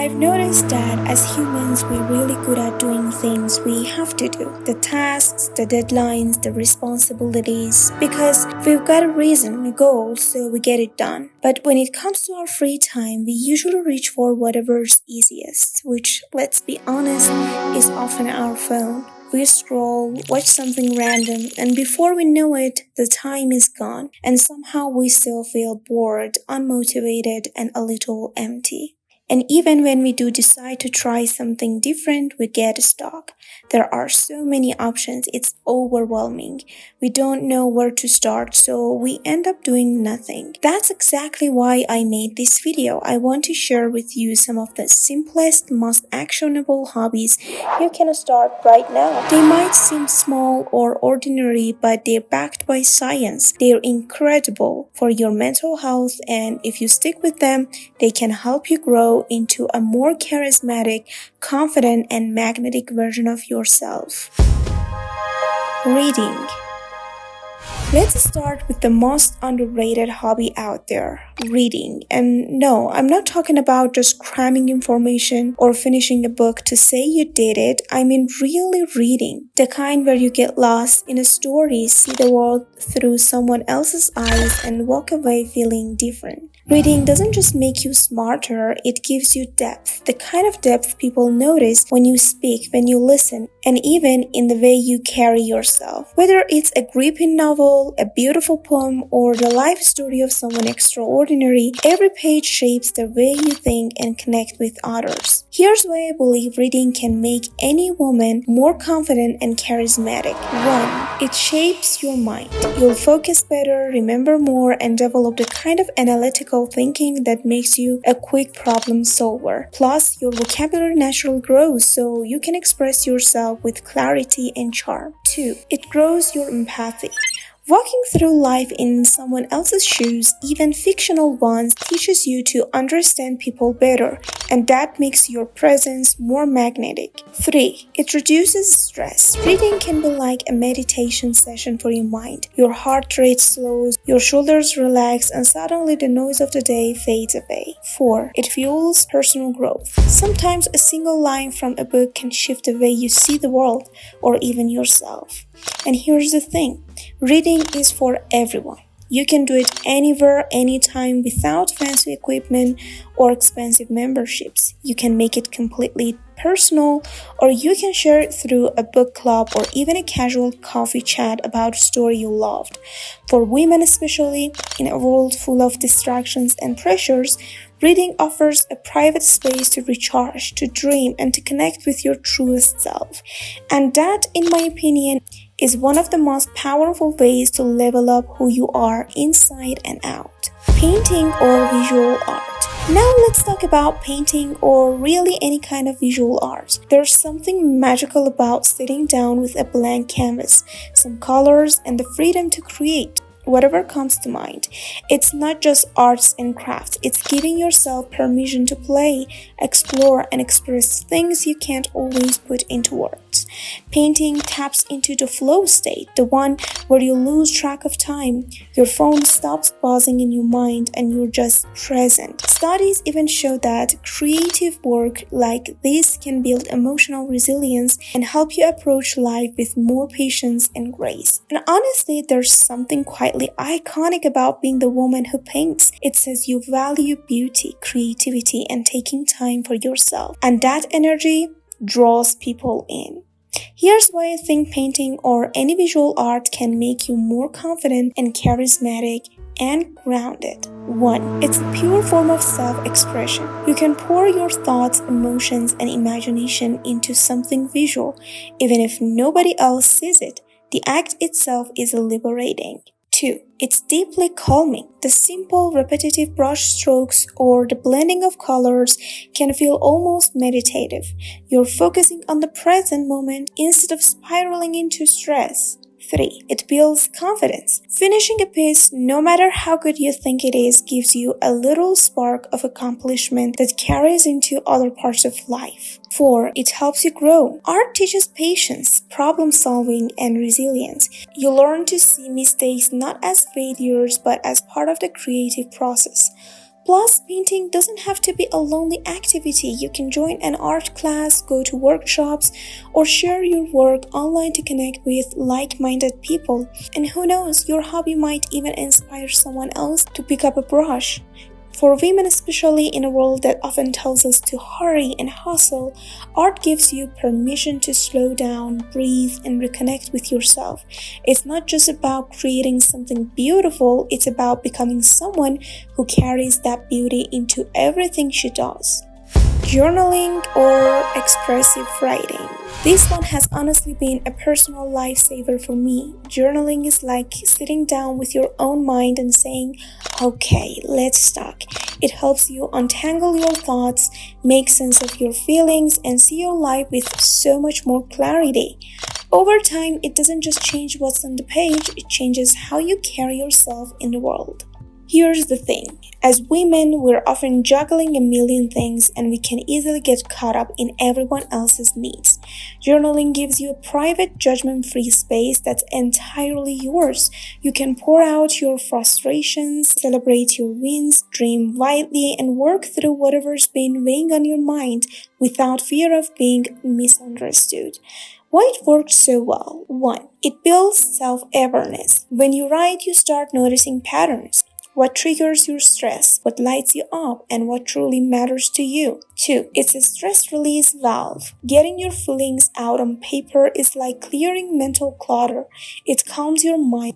I've noticed that as humans, we're really good at doing things we have to do the tasks, the deadlines, the responsibilities because we've got a reason, a goal, so we get it done. But when it comes to our free time, we usually reach for whatever's easiest, which, let's be honest, is often our phone. We scroll, watch something random, and before we know it, the time is gone, and somehow we still feel bored, unmotivated, and a little empty. And even when we do decide to try something different, we get stuck. There are so many options, it's overwhelming. We don't know where to start, so we end up doing nothing. That's exactly why I made this video. I want to share with you some of the simplest, most actionable hobbies you can start right now. They might seem small or ordinary, but they're backed by science. They're incredible for your mental health, and if you stick with them, they can help you grow into a more charismatic, confident, and magnetic version of yourself. Reading. Let's start with the most underrated hobby out there, reading. And no, I'm not talking about just cramming information or finishing a book to say you did it. I mean really reading. The kind where you get lost in a story, see the world through someone else's eyes, and walk away feeling different. Reading doesn't just make you smarter, it gives you depth. The kind of depth people notice when you speak, when you listen, and even in the way you carry yourself. Whether it's a gripping novel, a beautiful poem, or the life story of someone extraordinary, every page shapes the way you think and connect with others. Here's why I believe reading can make any woman more confident and charismatic. 1. It shapes your mind. You'll focus better, remember more, and develop the kind of analytical thinking that makes you a quick problem solver. Plus, your vocabulary naturally grows so you can express yourself with clarity and charm. 2. It grows your empathy. Walking through life in someone else's shoes, even fictional ones, teaches you to understand people better, and that makes your presence more magnetic. 3. It reduces stress. Reading can be like a meditation session for your mind. Your heart rate slows, your shoulders relax, and suddenly the noise of the day fades away. 4. It fuels personal growth. Sometimes a single line from a book can shift the way you see the world, or even yourself. And here's the thing. Reading is for everyone. You can do it anywhere, anytime without fancy equipment or expensive memberships. You can make it completely personal, or you can share it through a book club or even a casual coffee chat about a story you loved. For women especially, in a world full of distractions and pressures, reading offers a private space to recharge, to dream, and to connect with your truest self. And that, in my opinion, is one of the most powerful ways to level up who you are inside and out. Painting or visual art. Now let's talk about painting or really any kind of visual art. There's something magical about sitting down with a blank canvas, some colors, and the freedom to create whatever comes to mind. It's not just arts and crafts, it's giving yourself permission to play, explore, and express things you can't always put into words. Painting taps into the flow state, the one where you lose track of time. Your phone stops buzzing in your mind and you're just present. Studies even show that creative work like this can build emotional resilience and help you approach life with more patience and grace. And honestly, there's something quietly iconic about being the woman who paints. It says you value beauty, creativity, and taking time for yourself. And that energy draws people in. Here's why I think painting or any visual art can make you more confident and charismatic and grounded. 1. It's a pure form of self-expression. You can pour your thoughts, emotions, and imagination into something visual, even if nobody else sees it. The act itself is liberating. 2. It's deeply calming. The simple, repetitive brush strokes or the blending of colors can feel almost meditative. You're focusing on the present moment instead of spiraling into stress. 3. It builds confidence. Finishing a piece, no matter how good you think it is, gives you a little spark of accomplishment that carries into other parts of life. 4. It helps you grow. Art teaches patience, problem solving, and resilience. You learn to see mistakes not as failures but as part of the creative process. Plus, painting doesn't have to be a lonely activity. You can join an art class, go to workshops, or share your work online to connect with like minded people. And who knows, your hobby might even inspire someone else to pick up a brush. For women, especially in a world that often tells us to hurry and hustle, art gives you permission to slow down, breathe, and reconnect with yourself. It's not just about creating something beautiful, it's about becoming someone who carries that beauty into everything she does. Journaling or expressive writing. This one has honestly been a personal lifesaver for me. Journaling is like sitting down with your own mind and saying, okay, let's talk. It helps you untangle your thoughts, make sense of your feelings, and see your life with so much more clarity. Over time, it doesn't just change what's on the page, it changes how you carry yourself in the world. Here's the thing. As women, we're often juggling a million things and we can easily get caught up in everyone else's needs. Journaling gives you a private, judgment-free space that's entirely yours. You can pour out your frustrations, celebrate your wins, dream widely, and work through whatever's been weighing on your mind without fear of being misunderstood. Why it works so well? 1. It builds self-awareness. When you write, you start noticing patterns. What triggers your stress, what lights you up, and what truly matters to you. 2. It's a stress release valve. Getting your feelings out on paper is like clearing mental clutter. It calms your mind,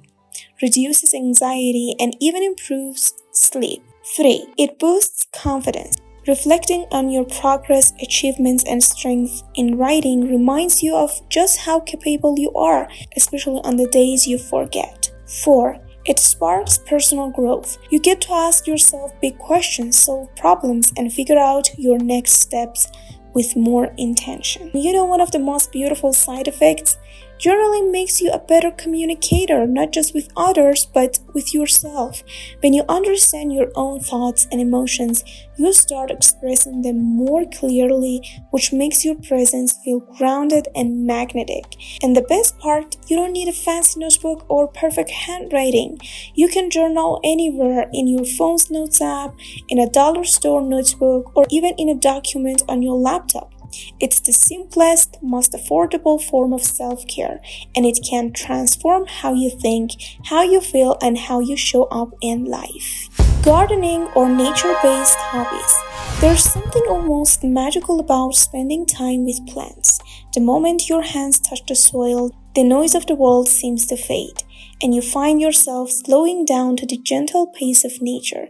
reduces anxiety, and even improves sleep. 3. It boosts confidence. Reflecting on your progress, achievements, and strengths in writing reminds you of just how capable you are, especially on the days you forget. 4. It sparks personal growth. You get to ask yourself big questions, solve problems, and figure out your next steps with more intention. You know, one of the most beautiful side effects? Journaling makes you a better communicator, not just with others, but with yourself. When you understand your own thoughts and emotions, you start expressing them more clearly, which makes your presence feel grounded and magnetic. And the best part, you don't need a fancy notebook or perfect handwriting. You can journal anywhere, in your phone's notes app, in a dollar store notebook, or even in a document on your laptop. It's the simplest, most affordable form of self-care, and it can transform how you think, how you feel, and how you show up in life. Gardening or nature-based hobbies. There's something almost magical about spending time with plants. The moment your hands touch the soil, the noise of the world seems to fade, and you find yourself slowing down to the gentle pace of nature.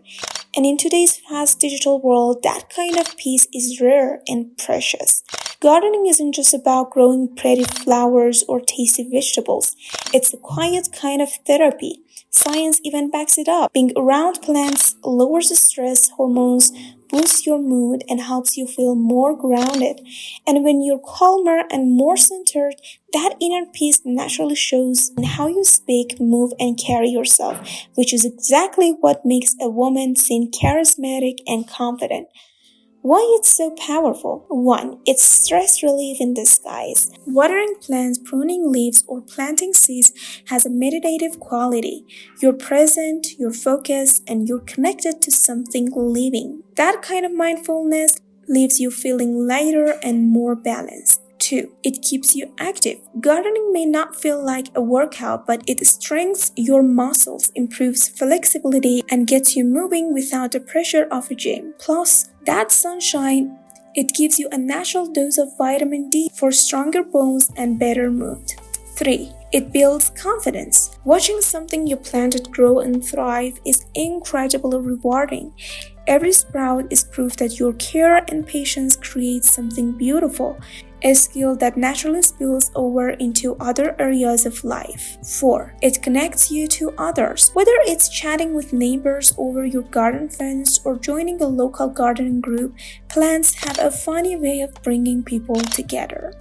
And in today's fast digital world, that kind of peace is rare and precious. Gardening isn't just about growing pretty flowers or tasty vegetables. It's a quiet kind of therapy. Science even backs it up. Being around plants lowers the stress hormones, boosts your mood, and helps you feel more grounded. And when you're calmer and more centered, that inner peace naturally shows in how you speak, move, and carry yourself, which is exactly what makes a woman seem charismatic and confident. Why it's so powerful? 1. It's stress relief in disguise. Watering plants, pruning leaves, or planting seeds has a meditative quality. You're present, you're focused, and you're connected to something living. That kind of mindfulness leaves you feeling lighter and more balanced. 2. It keeps you active. Gardening may not feel like a workout, but it strengthens your muscles, improves flexibility, and gets you moving without the pressure of a gym. Plus, that sunshine, it gives you a natural dose of vitamin D for stronger bones and better mood. 3. It builds confidence. Watching something you planted grow and thrive is incredibly rewarding. Every sprout is proof that your care and patience create something beautiful, a skill that naturally spills over into other areas of life. 4. It connects you to others. Whether it's chatting with neighbors over your garden fence or joining a local gardening group, plants have a funny way of bringing people together.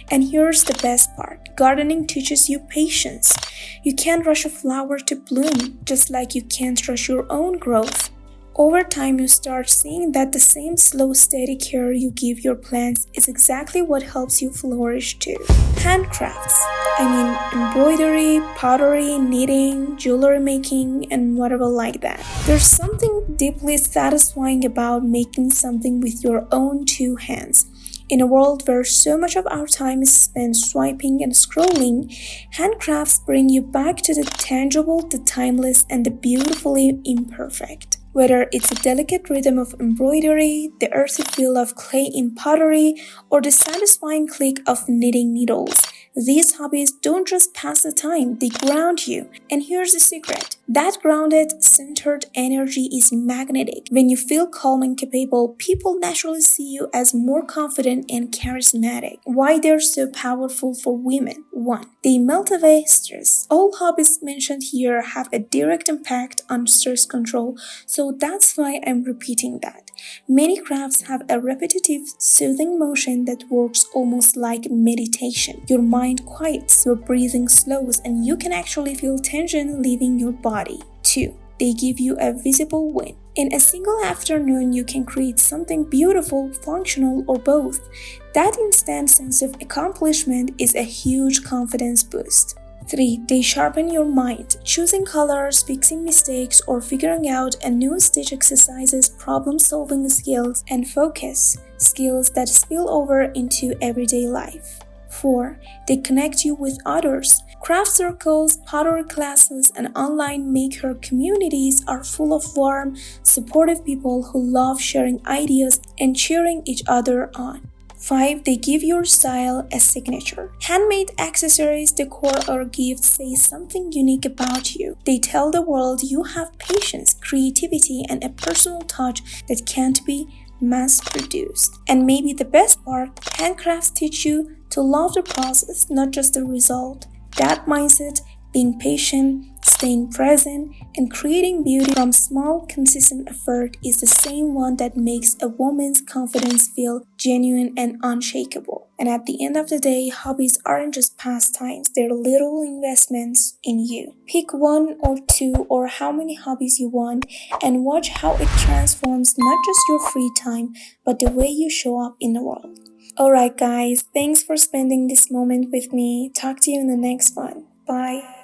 And here's the best part. Gardening teaches you patience. You can't rush a flower to bloom, just like you can't rush your own growth. Over time, you start seeing that the same slow, steady care you give your plants is exactly what helps you flourish too. Handcrafts. I mean, embroidery, pottery, knitting, jewelry making, and whatever like that. There's something deeply satisfying about making something with your own two hands. In a world where so much of our time is spent swiping and scrolling, handcrafts bring you back to the tangible, the timeless, and the beautifully imperfect. Whether it's a delicate rhythm of embroidery, the earthy feel of clay in pottery, or the satisfying click of knitting needles, these hobbies don't just pass the time, they ground you. And here's the secret. That grounded, centered energy is magnetic. When you feel calm and capable, people naturally see you as more confident and charismatic. Why they're so powerful for women? 1. They melt away stress. All hobbies mentioned here have a direct impact on stress control, so that's why I'm repeating that. Many crafts have a repetitive, soothing motion that works almost like meditation. Your mind quiets, your breathing slows, and you can actually feel tension leaving your body. 2. They give you a visible win. In a single afternoon, you can create something beautiful, functional, or both. That instant sense of accomplishment is a huge confidence boost. 3. They sharpen your mind. Choosing colors, fixing mistakes, or figuring out a new stitch exercises problem-solving skills and focus, skills that spill over into everyday life. 4. They connect you with others. Craft circles, pottery classes, and online maker communities are full of warm, supportive people who love sharing ideas and cheering each other on. 5. They give your style a signature. Handmade accessories, decor, or gifts say something unique about you. They tell the world you have patience, creativity, and a personal touch that can't be mass-produced. And maybe the best part, handcrafts teach you to love the process, not just the result. That mindset, being patient, staying present, and creating beauty from small, consistent effort is the same one that makes a woman's confidence feel genuine and unshakable. And at the end of the day, hobbies aren't just pastimes, they're little investments in you. Pick one or two or how many hobbies you want and watch how it transforms not just your free time, but the way you show up in the world. Alright guys, thanks for spending this moment with me. Talk to you in the next one. Bye.